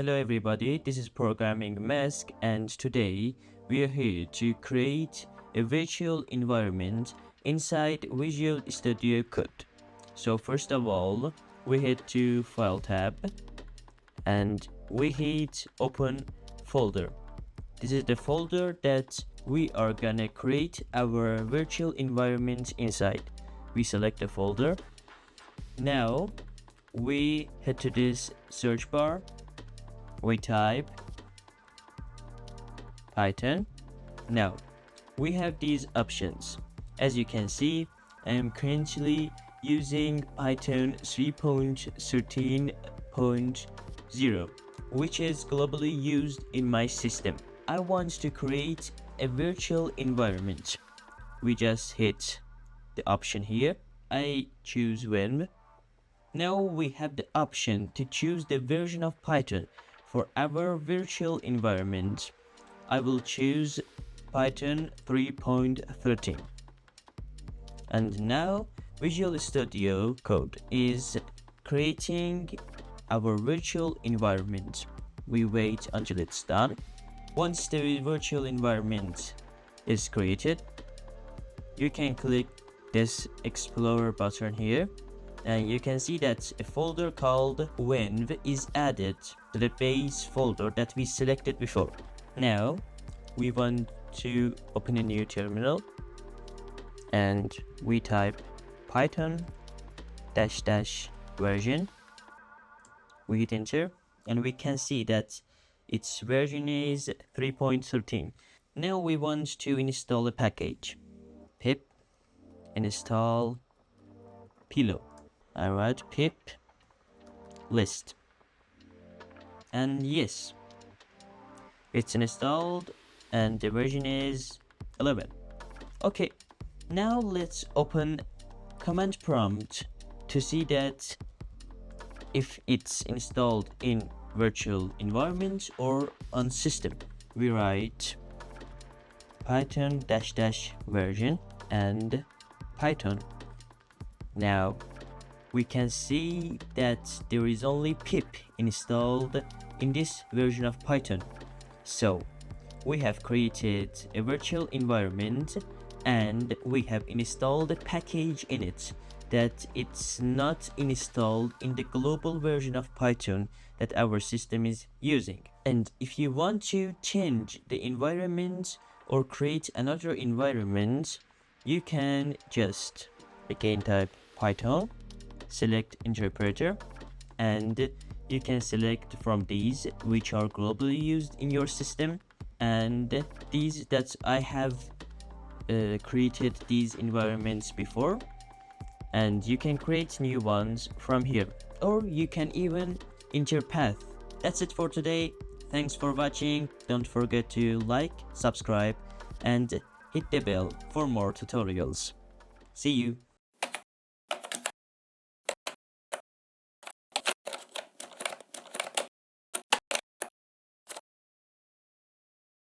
Hello everybody, this is Programming Mask and today we are here to create a virtual environment inside Visual Studio Code. So first of all, we head to File tab and we hit Open Folder. This is the folder that we are gonna create our virtual environment inside. We select the folder. Now we head to this search bar. We type Python. Now we have these options. As you can see, I am currently using Python 3.13.0, which is globally used in my system. I want to create a virtual environment. We just hit the option here. I choose Vim. Now we have the option to choose the version of Python for our virtual environment. I will choose Python 3.13. And now Visual Studio Code is creating our virtual environment. We wait until it's done. Once the virtual environment is created, you can click this Explorer button here, and you can see that a folder called Venv is added to the base folder that we selected before. Now we want to open a new terminal and we type Python --version. We hit enter and we can see that its version is 3.13. Now we want to install a package. Pip install pillow. Alright, pip list. And yes, it's installed and the version is 11. Okay, now let's open command prompt to see that if it's installed in virtual environment or on system. We write Python --version and Python. Now we can see that there is only pip installed in this version of Python. So we have created a virtual environment and we have installed a package in it that it's not installed in the global version of Python that our system is using. And if you want to change the environment or create another environment, you can just again type Python, select interpreter, and you can select from these which are globally used in your system, and these that I have created these environments before, and you can create new ones from here, or you can even enter path. That's it for today. Thanks for watching. Don't forget to like, subscribe, and hit the bell for more tutorials. See you.